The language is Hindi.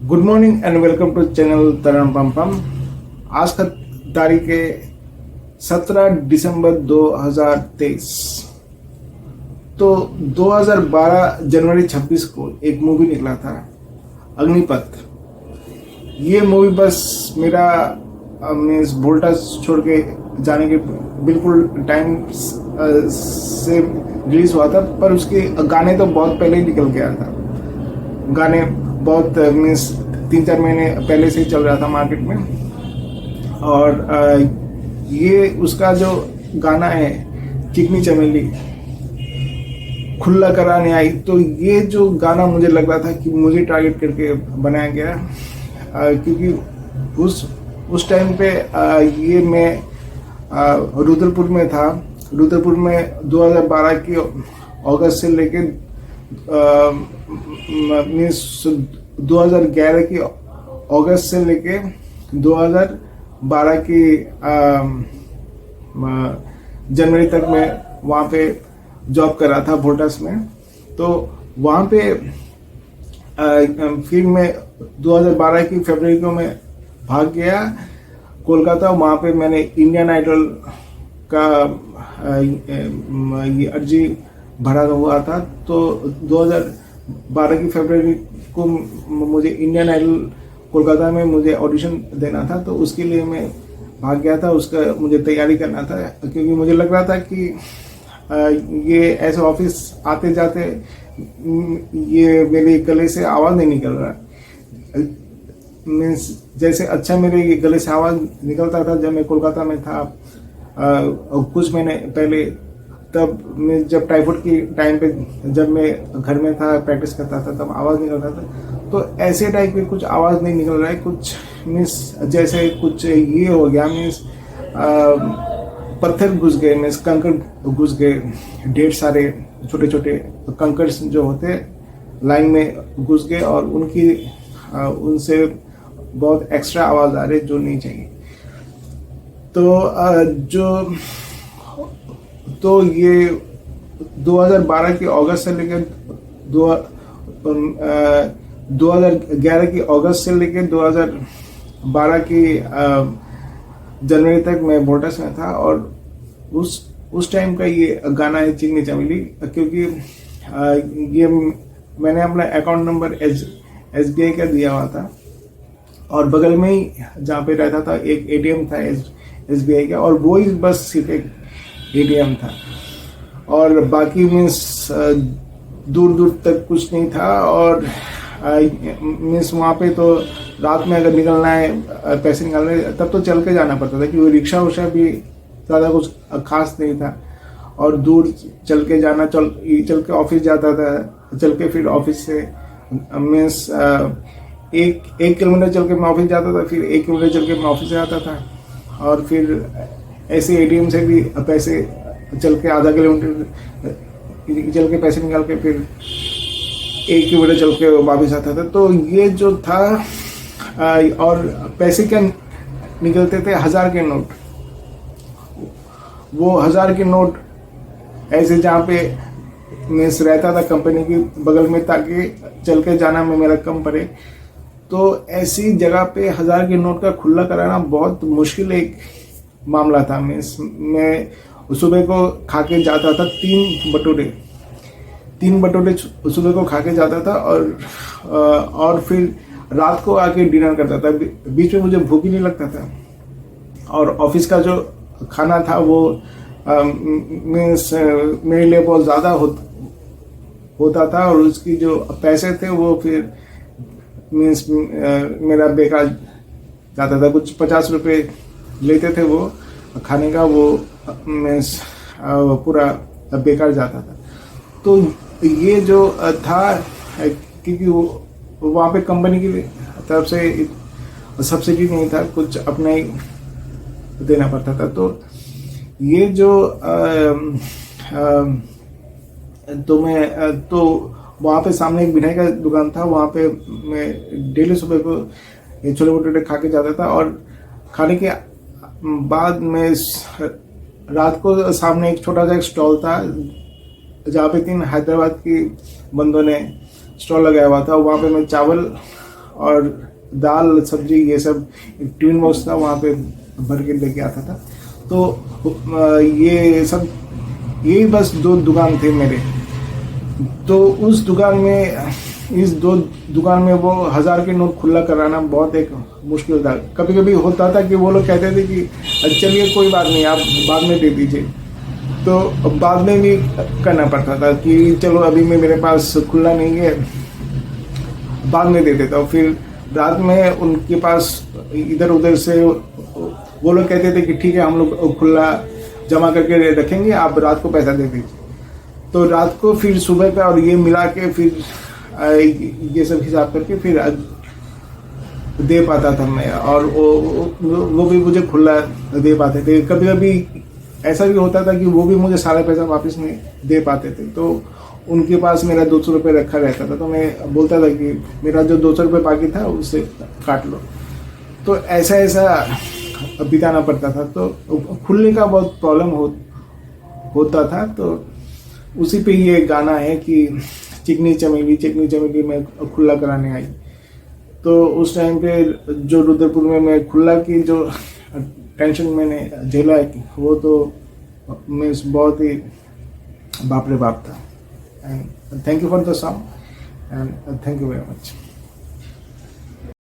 Good morning and welcome to channel तरन पम पम। आज का तारीख है 17 दिसंबर 2023। तो 2012 जनवरी 26 को एक मूवी निकला था अग्निपथ। ये मूवी बस मेरा मीन्स वोल्टास छोड़ के जाने के बिल्कुल टाइम से रिलीज हुआ था, पर उसके गाने तो बहुत पहले ही निकल गया था। गाने बहुत मीन्स 3-4 महीने पहले से ही चल रहा था मार्केट में। और ये उसका जो गाना है चिकनी चमेली खुला कराने आई, तो ये जो गाना मुझे लग रहा था कि मुझे टारगेट करके बनाया गया, क्योंकि उस टाइम पे ये मैं रुद्रपुर में था। रुद्रपुर में 2012 की अगस्त से लेके मीन्स 2011 की अगस्त से लेके 2012 की जनवरी तक मैं वहाँ पे जॉब कर रहा था वोल्टास में। तो वहाँ पे फिर मैं 2012 की फरवरी को मैं भाग गया कोलकाता। वहाँ पे मैंने इंडियन आइडल का ये अर्जी भरा हुआ था। तो 2012 की फरवरी को मुझे इंडियन आइडल कोलकाता में मुझे ऑडिशन देना था, तो उसके लिए मैं भाग गया था। उसका मुझे तैयारी करना था, क्योंकि मुझे लग रहा था कि ये ऐसे ऑफिस आते जाते ये मेरे गले से आवाज़ नहीं निकल रहा। मीन्स जैसे अच्छा मेरे गले से आवाज़ निकलता था जब मैं कोलकाता में था कुछ महीने पहले। तब मैं जब टाइफाइड की टाइम पे जब मैं घर में था प्रैक्टिस करता था तब आवाज़ निकलता था। तो ऐसे टाइप की कुछ आवाज़ नहीं निकल रहा है, कुछ मीन्स जैसे कुछ ये हो गया, मीन्स पत्थर घुस गए, मीन्स कंकड़ घुस गए, ढेर सारे छोटे छोटे कंकड़ जो होते लाइन में घुस गए और उनसे बहुत एक्स्ट्रा आवाज़ आ रही जो नहीं चाहिए। तो ये 2012 की अगस्त से लेकर 2011 की अगस्त से लेकर 2012 की जनवरी तक मैं वोल्टास में था। और उस टाइम का ये गाना है चिकनी चमेली, क्योंकि ये मैंने अपना अकाउंट नंबर SBI का दिया हुआ था और बगल में ही जहाँ पे रहता था एक ATM था SBI का, और वो ही बस सिर्फ एक ATM था और बाकी मीन्स दूर दूर तक कुछ नहीं था। और मीन्स वहाँ पे तो रात में अगर निकलना है पैसे निकालने तब तो चल के जाना पड़ता था, क्योंकि रिक्शा उक्शा भी ज़्यादा कुछ खास नहीं था। और दूर चल के जाना, चल के ऑफिस जाता था, चल के फिर ऑफिस से मीन्स एक किलोमीटर चल के मैं ऑफिस जाता था, फिर 1 किलोमीटर चल के मैं ऑफिस से आता था। और फिर ऐसे ATM से भी पैसे चल के आधा किलोमीटर चल के पैसे निकाल के फिर 1 किलोमीटर चल के वापस आता था। तो ये जो था और पैसे क्या निकलते थे 1000 के नोट। वो 1000 के नोट ऐसे जहाँ पे मेस रहता था कंपनी की बगल में, ताकि चल के जाना में मेरा कम पड़े। तो ऐसी जगह पे 1000 के नोट का खुला कराना बहुत मुश्किल एक मामला था। मैं सुबह को खा के जाता था 3 बटोरे सुबह को खा के जाता था और फिर रात को आके डिनर करता था। बीच में मुझे भूख ही नहीं लगता था। और ऑफिस का जो खाना था वो मीन्स मेरे लिए बहुत ज़्यादा होता था, और उसकी जो पैसे थे वो फिर मीन्स मेरा बेकार जाता था। कुछ 50 रुपये लेते थे वो खाने का, वो मीन्स पूरा बेकार जाता था। तो ये जो था, क्योंकि वहाँ पे कंपनी की तरफ से सब्सिडी नहीं था, कुछ अपना ही देना पड़ता था। तो ये जो तो वहाँ पे सामने एक मिठाई का दुकान था, वहाँ पे मैं डेली सुबह को छोले भटूरे खा के जाता था। और खाने के बाद में रात को सामने एक छोटा सा एक स्टॉल था जहाँ पे 3 हैदराबाद की बंदों ने स्टॉल लगाया हुआ था। वहाँ पे मैं चावल और दाल सब्जी ये सब, एक टिफिन बॉक्स था वहाँ पे भर के लेके आता था। तो ये सब, यही बस 2 दुकान थे मेरे। तो उस दुकान में, इस 2 दुकान में वो 1000 के नोट खुला कराना बहुत एक मुश्किल था। कभी कभी होता था कि वो लोग कहते थे कि चलिए कोई बात नहीं, आप बाद में दे दीजिए। तो बाद में भी करना पड़ता था कि चलो अभी में मेरे पास खुला नहीं है, बाद में दे देता हूँ। फिर रात में उनके पास इधर उधर से वो लोग कहते थे कि ठीक है, हम लोग खुला जमा करके रखेंगे, आप रात को पैसा दे दीजिए। तो रात को फिर सुबह का और ये मिला के फिर ये सब हिसाब करके फिर दे पाता था मैं, और वो भी मुझे खुला दे पाते थे। कभी कभी ऐसा भी होता था कि वो भी मुझे सारा पैसा वापस नहीं दे पाते थे, तो उनके पास मेरा 200 रुपये रखा रहता था। तो मैं बोलता था कि मेरा जो 200 रुपये बाकी था उससे काट लो। तो ऐसा बिताना पड़ता था। तो खुलने का बहुत प्रॉब्लम होता था। तो उसी पे ये गाना है कि चिकनी चमेली में खुला कराने आई। तो उस टाइम पे जो रुद्रपुर में मैं खुला की जो टेंशन मैंने झेला है, वो तो मैं बहुत ही बाप रे बाप था। And thank you for the song and thank you very much.